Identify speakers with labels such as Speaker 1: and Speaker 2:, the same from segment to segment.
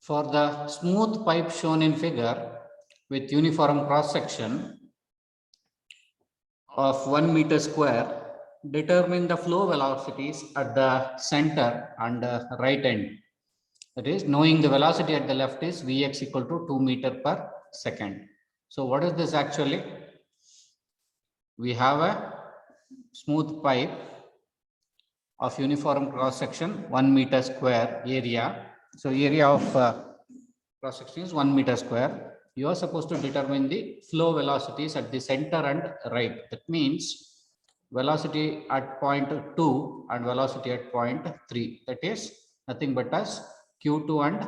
Speaker 1: For the smooth pipe shown in figure with uniform cross section of 1 meter square, determine the flow velocities at the center and right end. That is, knowing the velocity at the left is Vx equal to 2 meter per second. So what is this actually? We have a smooth pipe of uniform cross section 1 meter square area. So area of cross section is 1 meter square. You are supposed to determine the flow velocities at the center and right. That means velocity at point 2 and velocity at point 3. That is nothing but as Q2 and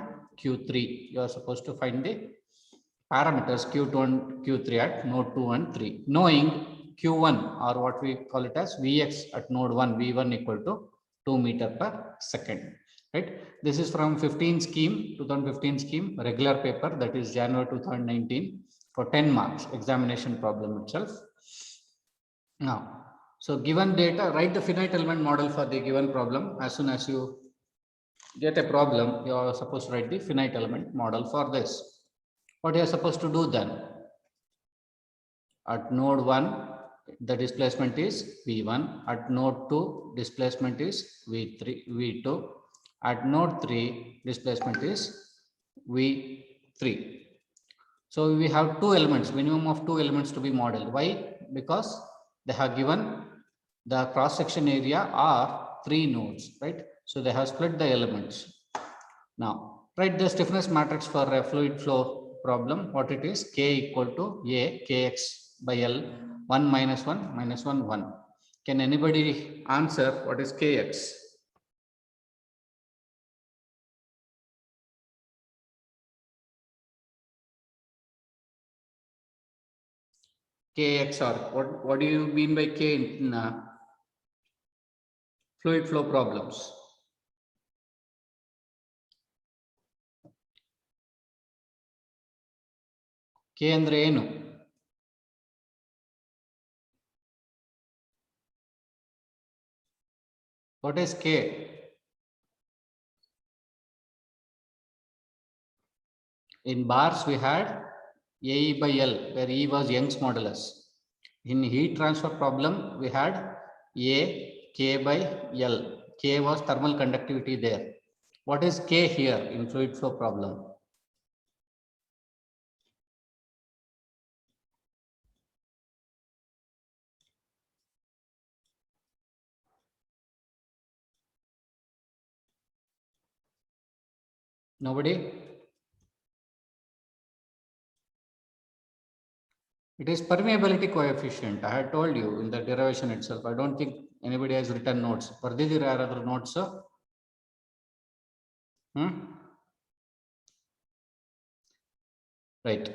Speaker 1: Q3. You are supposed to find the parameters Q2 and Q3 at node 2 and 3. Knowing Q1, or what we call it as Vx at node 1, V1 equal to 2 meter per second. Right? This is from 2015 scheme, regular paper, that is January 2019, for 10 marks, examination problem itself. Now, so given data, write the finite element model for the given problem. As soon as you get a problem, you are supposed to write the finite element model for this. What you are supposed to do then? At node 1, the displacement is V1. At node 2, displacement is V2. At node 3, displacement is V3. So we have two elements, minimum of two elements to be modeled. Why? Because they have given the cross-section area are 3 nodes, right? So they have split the elements. Now, write the stiffness matrix for a fluid flow problem. What it is? K equal to A, Kx by L, 1 minus 1 minus 1, 1. Can anybody answer what is Kx? Kx, or what do you mean by K in fluid flow problems? K andre ಏನು? What is K? In bars we had AE by L, where E was Young's modulus. In heat transfer problem we had A K by L. K was thermal conductivity there. What is K here in fluid flow problem? Nobody? It is permeability coefficient. I had told you in the derivation itself. I don't think anybody has written notes. Bardiddira yaradru notes? Right.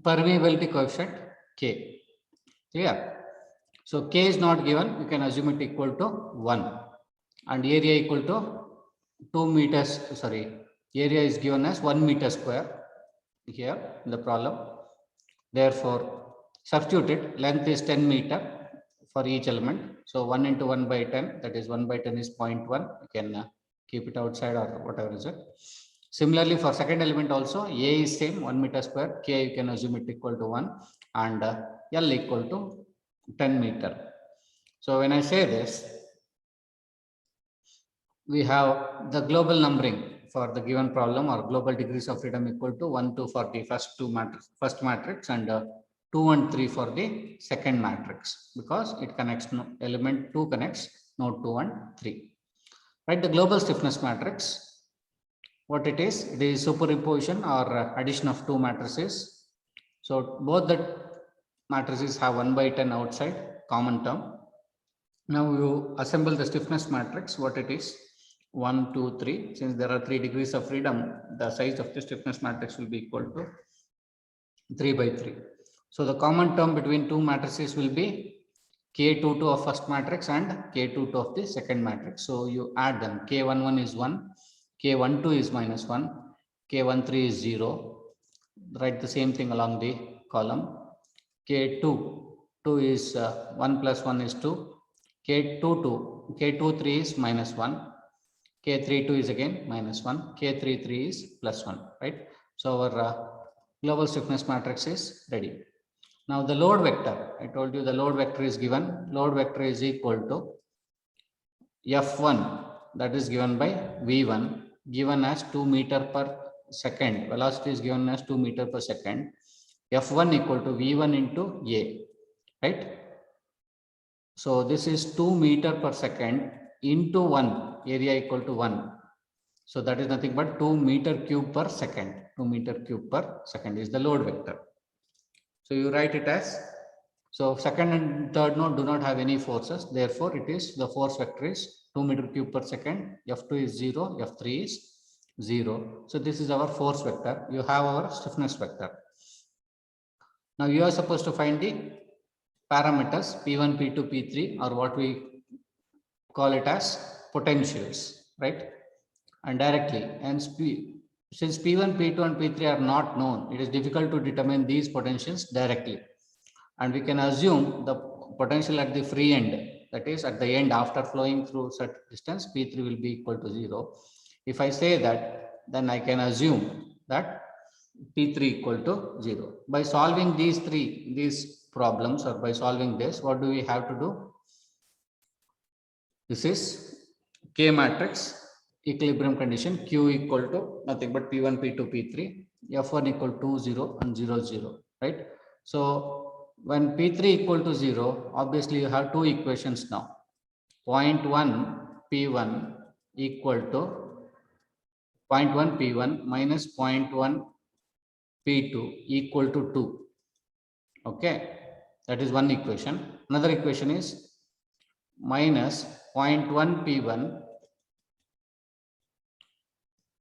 Speaker 1: Permeability coefficient K. Clear? So K is not given. You can assume it equal to 1. And area equal to 2 meters. Sorry. Area is given as 1 meter square here in the problem. Therefore, substitute it. Length is 10 meter for each element. So 1 into 1 by 10, that is 1 by 10 is 0.1. You can keep it outside or whatever is it. Similarly, for second element also, A is same, 1 meter square. K, you can assume it equal to 1. And L equal to 10 meter. So when I say this, we have the global numbering for the given problem, or global degrees of freedom equal to 1, 2 for the first matrix, and 2 and 3 for the second matrix, because it connects element 2 connects node 2 and 3. Right, the global stiffness matrix, what it is superimposition or addition of two matrices. So both the matrices have 1 by 10 outside, common term. Now you assemble the stiffness matrix, what it is, 1, 2, 3. Since there are 3 degrees of freedom, the size of the stiffness matrix will be equal to 3 by 3. So the common term between two matrices will be K22 of first matrix and K22 of the second matrix. So you add them. K11 is 1, K12 is minus 1, K13 is 0. Write the same thing along the column. K22 is 1 plus 1 is 2. K23 is minus 1. K32 is again -1, K33 is +1, right? So our global stiffness matrix is ready. Now the load vector, I told you the load vector is given. Load vector is equal to F1, that is given by V1, given as 2 meter per second. Velocity is given as 2 meter per second. F1 equal to V1 into A, right? So this is 2 meter per second into 1, area equal to 1. So that is nothing but 2 meter cube per second. 2 meter cube per second is the load vector. So you write it as, so second and third node do not have any forces. Therefore, it is the force vector is 2 meter cube per second. F2 is 0, F3 is 0. So this is our force vector. You have our stiffness vector. Now you are supposed to find the parameters P1, P2, P3, or what we call it as potentials, right? And directly, and since P1, P2 and P3 are not known, it is difficult to determine these potentials directly. And we can assume the potential at the free end, that is at the end after flowing through such distance, P3 will be equal to 0. If I say that, then I can assume that P3 equal to 0. By solving these problems, or by solving this, what do we have to do? This is K matrix equilibrium condition, Q equal to nothing but P1, P2, P3, F1 equal to 0 and 0, 0, right? So when P3 equal to 0, obviously you have two equations now. 0.1 P1 equal to 0.1 P1 minus 0.1 P2 equal to 2. Okay, that is one equation. Another equation is minus 0.1 P1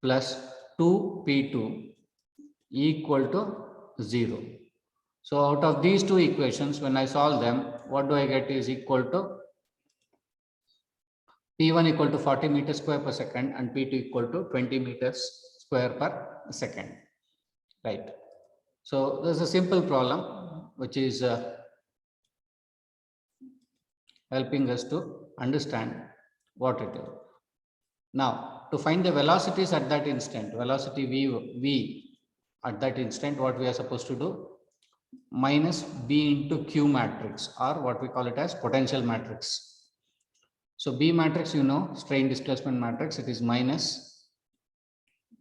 Speaker 1: plus 2 P2 equal to 0. So out of these two equations, when I solve them, what do I get is equal to P1 equal to 40 meters square per second and P2 equal to 20 meters square per second, right? So there's a simple problem which is helping us to understand what it is. Now, to find the velocities at that instant, velocity v at that instant, what we are supposed to do? Minus B into Q matrix, or what we call it as potential matrix. So B matrix, you know, strain displacement matrix, it is minus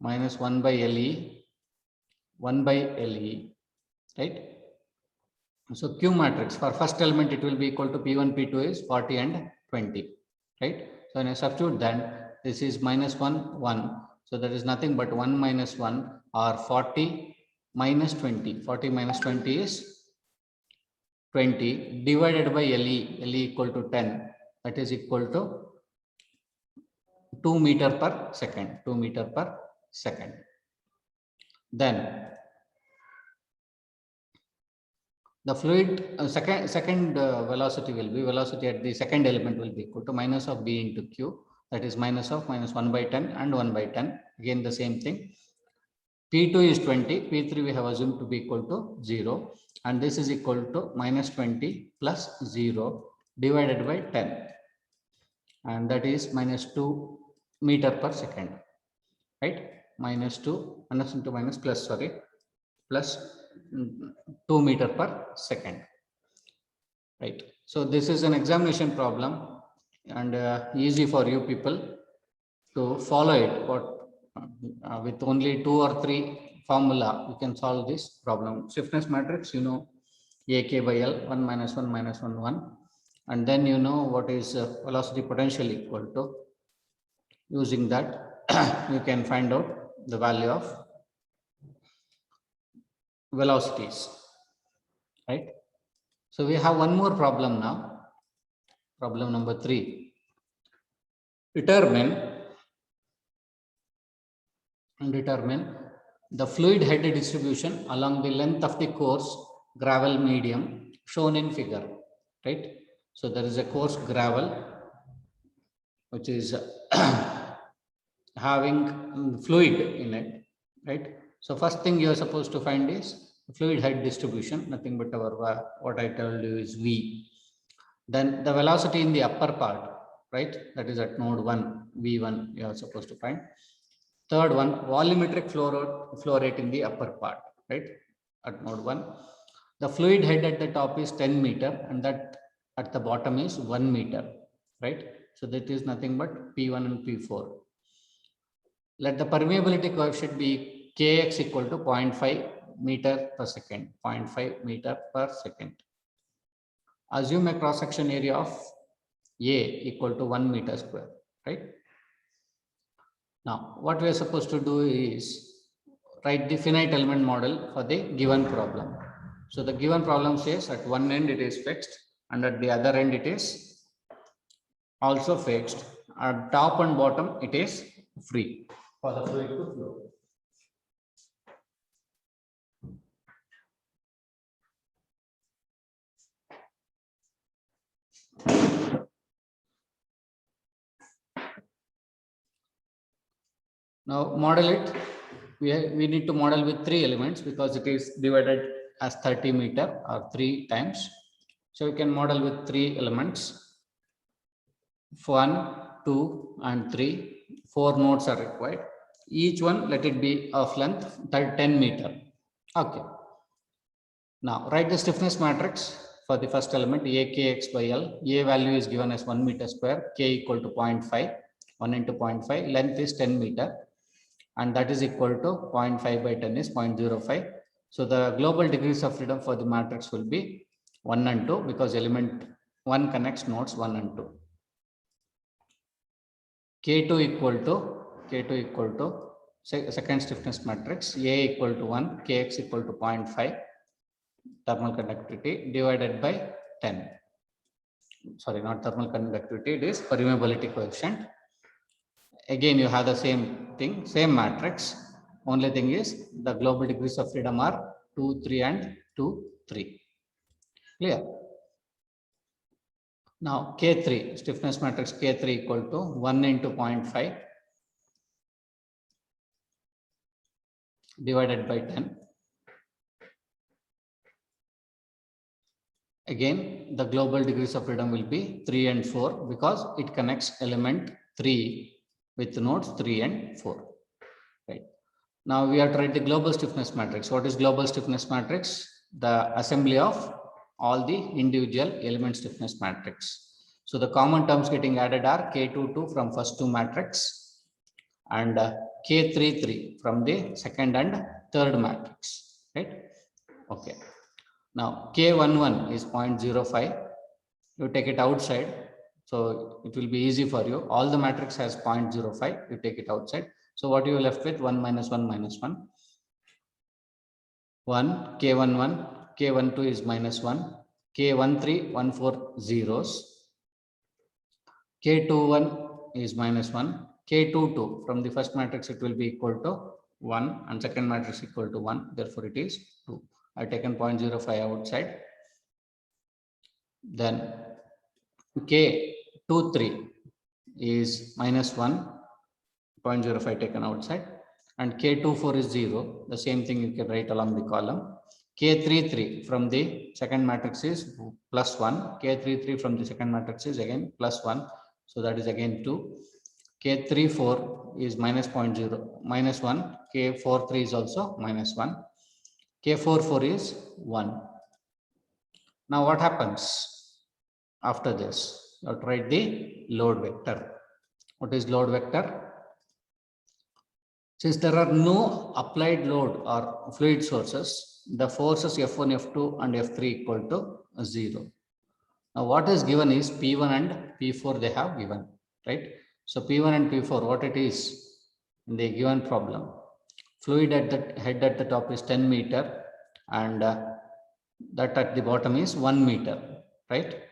Speaker 1: 1 by LE, 1 by LE, right? So Q matrix for first element, it will be equal to P1, P2 is 40 and 20, right? So when I substitute, then this is minus 1, 1. So that is nothing but 1 minus 1, or 40 minus 20. 40 minus 20 is 20 divided by LE, LE equal to 10. That is equal to 2 meter per second, 2 meter per second. Then the fluid second velocity will be, velocity at the second element will be equal to minus of B into Q, that is minus of minus 1 by 10 and 1 by 10. Again the same thing. P2 is 20, P3 we have assumed to be equal to 0, and this is equal to minus 20 plus 0 divided by 10, and that is minus 2 meter per second, right? Minus 2, minus into minus plus, sorry, plus 2 meter per second, right? So this is an examination problem, and easy for you people to follow it. What with only 2 or 3 formula, you can solve this problem. Stiffness matrix, you know, AK by L, 1 minus 1 minus 1, 1. And then you know what is velocity potential equal to. Using that, you can find out the value of velocities, right? So we have one more problem now. Problem number 3. Determine the fluid head distribution along the length of the coarse gravel medium shown in figure, right? So there is a coarse gravel which is having fluid in it, right? So first thing you are supposed to find is fluid head distribution, nothing but our what I told you is V. Then the velocity in the upper part, right? That is at node 1, V1, you are supposed to find. Third one, volumetric flow rate in the upper part, right? At node 1. The fluid head at the top is 10 meter and that at the bottom is 1 meter, right? So that is nothing but P1 and P4. Let the permeability coefficient be Kx equal to 0.5 meter per second, 0.5 meter per second. Assume a cross-section area of A equal to 1 meter square, right? Now, what we are supposed to do is write the finite element model for the given problem. So the given problem says at one end it is fixed and at the other end it is also fixed. At top and bottom it is free for the fluid to flow. Now model it. We need to model with 3 elements because it is divided as 30 meter or 3 times. So we can model with 3 elements. 1, 2, and 3. 4 nodes are required. Each one let it be of length 10 meter. Okay. Now write the stiffness matrix for the first element AKX by L. A value is given as 1 meter square, K equal to 0.5, 1 into 0.5, length is 10 meter. And that is equal to 0.5 by 10 is 0.05. So the global degrees of freedom for the matrix will be 1 and 2 because element 1 connects nodes 1 and 2. K2 equal to second stiffness matrix, A equal to 1, Kx equal to 0.5 thermal conductivity divided by 10. Sorry, not thermal conductivity, it is permeability coefficient. Again, you have the same thing, same matrix. Only thing is the global degrees of freedom are 2, 3 and 2, 3. Clear? Now K3, stiffness matrix K3 equal to 1 into 0.5 divided by 10. Again, the global degrees of freedom will be 3 and 4 because it connects element 3 with nodes 3 and 4. Right. Now we have to write the global stiffness matrix. What is global stiffness matrix? The assembly of all the individual element stiffness matrix. So the common terms getting added are K22 from first 2 matrix and K33 from the second and third matrix. Right. Okay. Now K11 is 0.05. You take it outside. So it will be easy for you. All the matrix has 0.05. You take it outside. So what you are left with 1 minus 1 minus 1. 1, K11, K12 is minus 1, K13, 1, 4 zeros. K21 is minus 1, K22 from the first matrix it will be equal to 1 and second matrix equal to 1. Therefore it is 2. I have taken 0.05 outside. Then K23 is minus 1, 0.05 taken outside, and K24 is 0. The same thing you can write along the column. K33 from the second matrix is plus 1. K33 from the second matrix is again plus 1. So that is again 2. K34 is minus 0.0, minus 1. K43 is also minus 1. K44 is 1. Now what happens after this? You have to write the load vector. What is load vector? Since there are no applied load or fluid sources, the forces F1, F2 and F3 equal to 0. Now what is given is P1 and P4 they have given, right? So P1 and P4, what it is in the given problem? Fluid at the head at the top is 10 meter and that at the bottom is 1 meter, right?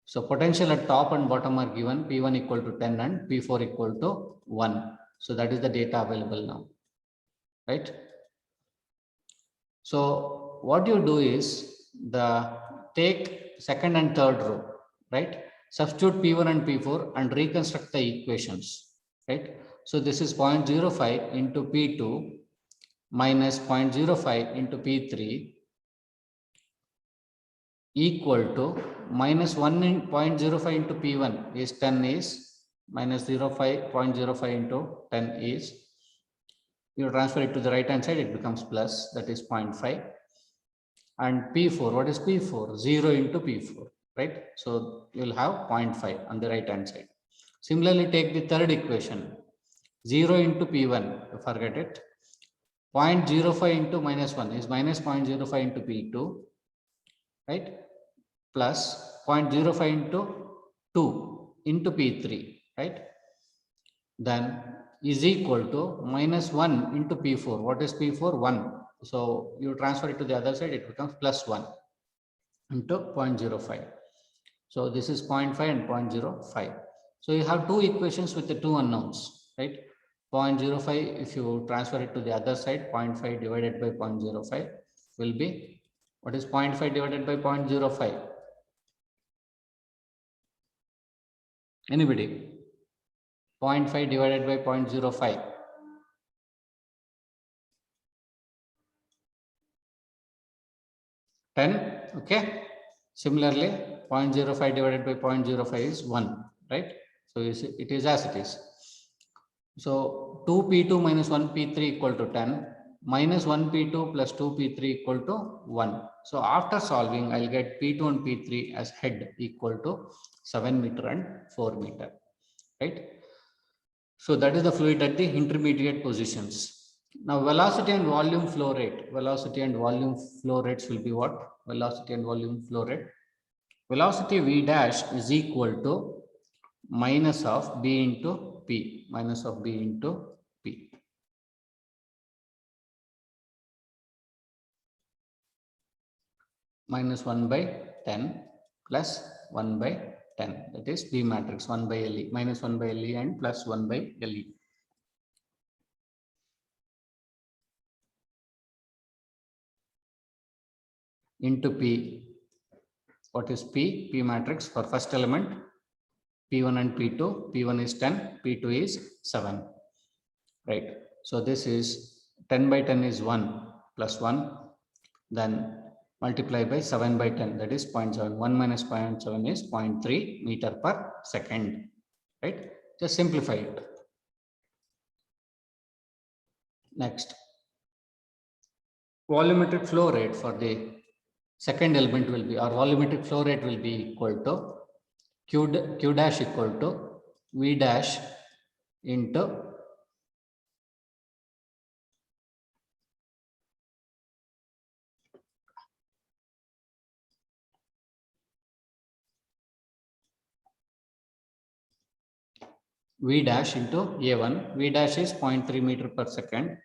Speaker 1: So potential at top and bottom are given, P1 equal to 10 and P4 equal to 1. So that is the data available now, right? So what you do is take second and third row, right? Substitute P1 and P4 and reconstruct the equations, right? So this is 0.05 into P2 minus 0.05 into P3 equal to minus 1 in 0.05 into P1 is 10 is minus 0.05 into 10 is, you transfer it to the right hand side, it becomes plus, that is 0.5. And P4, what is P4? 0 into P4, right? So you will have 0.5 on the right hand side. Similarly, take the third equation, 0 into P1, forget it. 0.05 into minus 1 is minus 0.05 into P2, right? Plus 0.05 into 2 into P3, right? Then is equal to minus 1 into P4. What is P4? 1. So you transfer it to the other side, it becomes plus 1 into 0.05. So this is 0.5 and 0.05. So you have two equations with the two unknowns, right? 0.05, if you transfer it to the other side, 0.5 divided by 0.05 will be, what is 0.5 divided by 0.05? Anybody? 0.5 divided by 0.05. 10, okay. Similarly, 0.05 divided by 0.05 is 1, right? So it is as it is. So 2P2 minus 1P3 equal to 10, minus 1P2 plus 2P3 equal to 1. So after solving, I'll get P2 and P3 as head equal to 7 meter and 4 meter, right? So that is the fluid at the intermediate positions. Now velocity and volume flow rate. Velocity and volume flow rates will be what? Velocity and volume flow rate. Velocity V dash is equal to minus of B into P. Minus of B into P. Minus 1 by 10 plus 1 by 10. That is B matrix 1 by LE. Minus 1 by LE and plus 1 by LE. Into P. What is P? P matrix for first element, P1 and P2. P1 is 10, P2 is 7, right? So this is 10 by 10 is 1 plus 1, then multiply by 7 by 10, that is 0.7. 1 minus 0.7 is 0.3 meter per second, right? Just simplify it. Next, volumetric flow rate for the second element will be, or volumetric flow rate will be equal to Q dash equal to V dash into V dash into A1. V dash is 0.3 meter per second.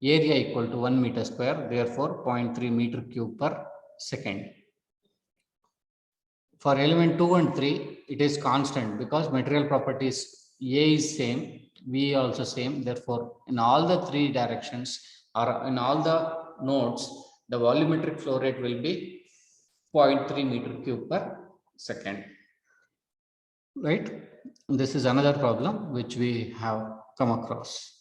Speaker 1: Area equal to 1 meter square, therefore 0.3 meter cube per second. For element 2 and 3, it is constant because material properties A is same, V also same. Therefore, in all the three directions or in all the nodes, the volumetric flow rate will be 0.3 meter cube per second. Right? This is another problem which we have come across.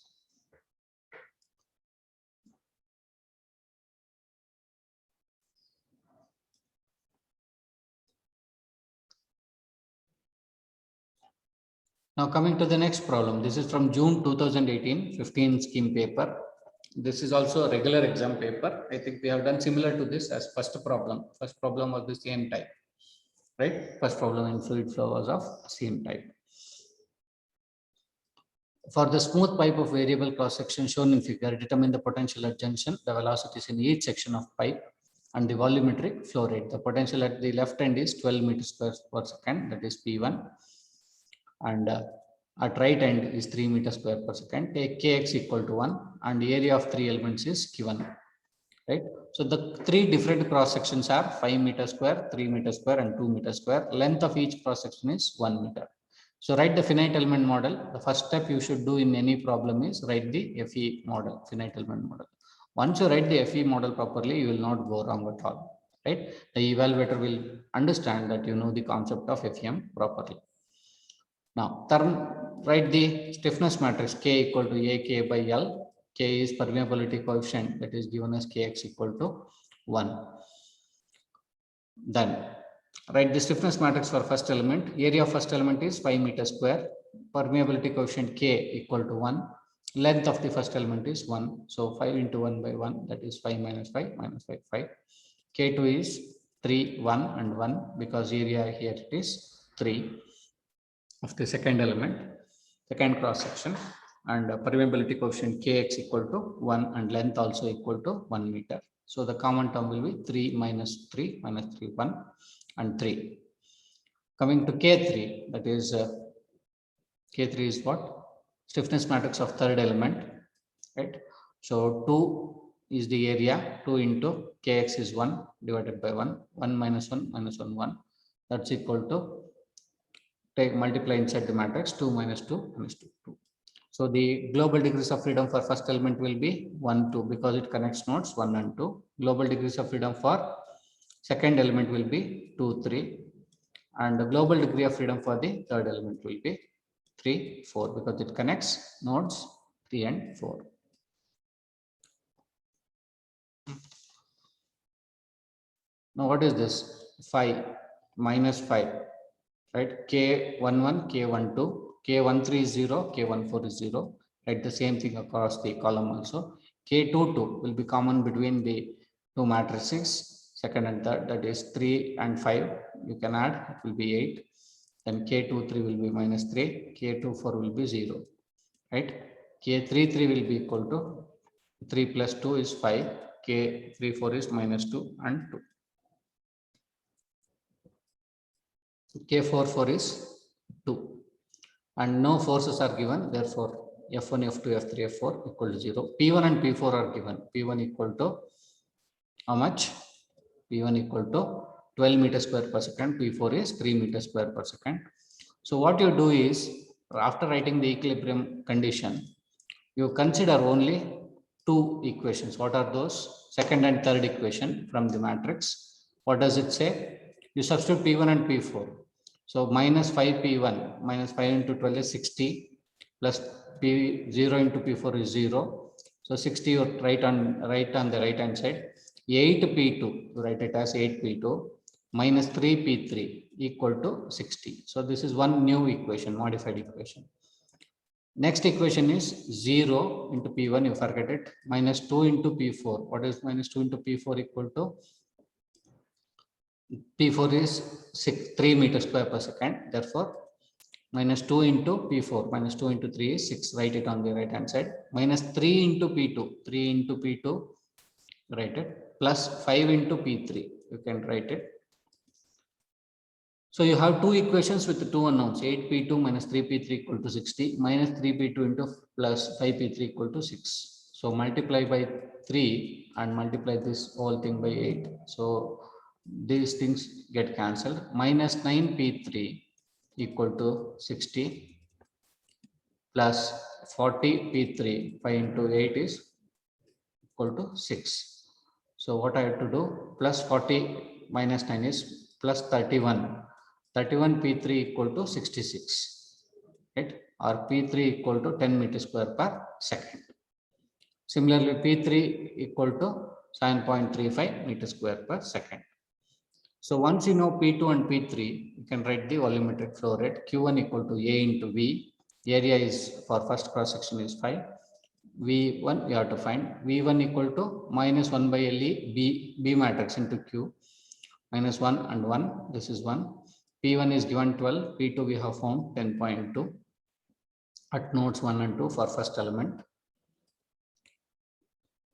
Speaker 1: Now coming to the next problem, this is from June 2018, 15 scheme paper. This is also a regular exam paper. I think we have done similar to this as first problem. First problem was the same type, right? First problem in fluid flow was of same type. For the smooth pipe of variable cross section shown in figure, determine the potential at junction, the velocities in each section of pipe, and the volumetric flow rate. The potential at the left end is 12 meters square per second, that is P1. And at right end is 3 meters square per second. Take Kx equal to 1 and the area of three elements is given, right? So the three different cross sections are 5 meters square, 3 meters square and 2 meters square. Length of each cross section is 1 meter. So write the finite element model. The first step you should do in any problem is write the FE model, finite element model. Once you write the FE model properly, you will not go wrong at all, right? The evaluator will understand that you know the concept of FEM properly. Now, write the stiffness matrix K equal to AK by L. K is permeability coefficient, that is given as Kx equal to 1. Then write the stiffness matrix for first element. Area of first element is 5 meters square. Permeability coefficient K equal to 1. Length of the first element is 1. So 5 into 1 by 1, that is 5 minus 5 minus 5, 5. K2 is 3, 1 and 1 because area here it is 3 of the second element, second cross section, and permeability coefficient Kx equal to 1 and length also equal to 1 meter. So the common term will be 3 minus 3 minus 3, 1 and 3. Coming to K3, that is K3 is what? Stiffness matrix of third element, right? So 2 is the area, 2 into Kx is 1 divided by 1, 1 minus 1 minus 1, 1. That's equal to, take multiply inside the matrix, 2 minus 2 minus 2, 2. So the global degrees of freedom for first element will be 1, 2 because it connects nodes 1 and 2. Global degrees of freedom for second element will be 2, 3. And the global degree of freedom for the third element will be 3, 4 because it connects nodes 3 and 4. Now what is this? 5 minus 5, right? K11, K12, K13 is 0, K14 is 0. Write the same thing across the column also. K22 will be common between the two matrices, second and third, that is 3 and 5. You can add, it will be 8. Then K23 will be minus 3, K24 will be 0, right? K33 will be equal to 3 plus 2 is 5, K34 is minus 2 and 2. K44 is 2. And no forces are given, therefore F1, F2, F3, F4 equal to 0. P1 and P4 are given. P1 equal to how much? P1 equal to 12 meters square per second. P4 is 3 meters square per second. So what you do is, after writing the equilibrium condition, you consider only two equations. What are those? Second and third equation from the matrix. What does it say? You substitute P1 and P4. So minus 5P1 minus 5 into 12 is 60 plus P0 into P4 is 0. So 60 you write on the right hand side. 8P2, you write it as 8P2 minus 3P3 equal to 60. So this is one new equation, modified equation. Next equation is 0 into P1, you forget it, minus 2 into P4. What is minus 2 into P4 equal to? P4 is 3 meters square per second. Therefore, minus 2 into P4, minus 2 into 3 is 6. Write it on the right hand side. Minus 3 into P2, 3 into P2, write it, plus 5 into P3. You can write it. So you have two equations with two unknowns, 8P2 minus 3P3 equal to 60, minus 3P2 into plus 5P3 equal to 6. So multiply by 3 and multiply this whole thing by 8. So these things get cancelled. Minus 9P3 equal to 60 plus 40P3, 5 into 8 is equal to 6. So what I have to do, plus 40 minus 9 is plus 31. 31P3 equal to 66, right? Or P3 equal to 10 meters square per second. Similarly, P3 equal to 7.35 meters square per second. So once you know P2 and P3, you can write the volumetric flow rate. Q1 equal to A into V. Area is for first cross section is 5. V1 you have to find. V1 equal to minus 1 by LE B matrix into Q. Minus 1 and 1. This is 1. P1 is given 12. P2 we have found 10.2 at nodes 1 and 2 for first element.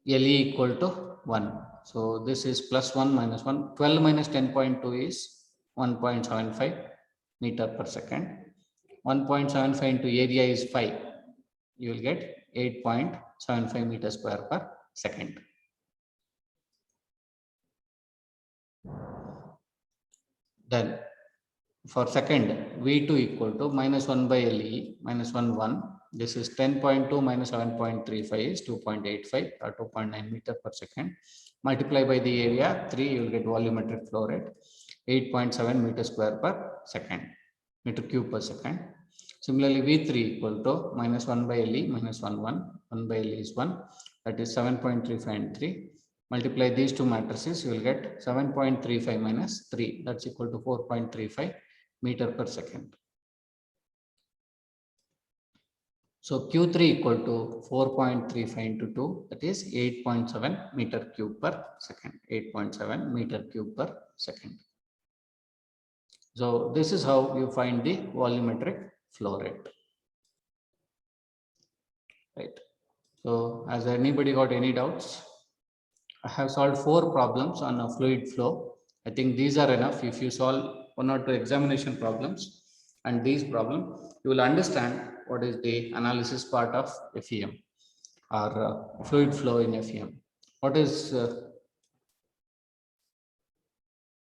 Speaker 1: LE equal to 1. So this is plus 1 minus 1. 12 minus 10.2 is 1.75 meter per second. 1.75 into area is 5. You will get 8.75 meters square per second. Then for second, V2 equal to minus 1 by LE minus 1, 1. This is 10.2 minus 7.35 is 2.85 or 2.9 meter per second. Multiply by the area 3, you will get volumetric flow rate 8.7 meter square per second, meter cube per second. Similarly, V3 equal to minus 1 by LE minus 1, 1. 1 by LE is 1, that is 7.35 and 3. Multiply these two matrices, you will get 7.35 minus 3. That's equal to 4.35 meter per second. So Q3 equal to 4.35 into 2, that is 8.7 meter cube per second. 8.7 meter cube per second. So this is how you find the volumetric flow rate. Right. So has anybody got any doubts? I have solved 4 problems on a fluid flow. I think these are enough. If you solve 1 or 2 examination problems and these problems, you will understand what is the analysis part of FEM or fluid flow in FEM. What is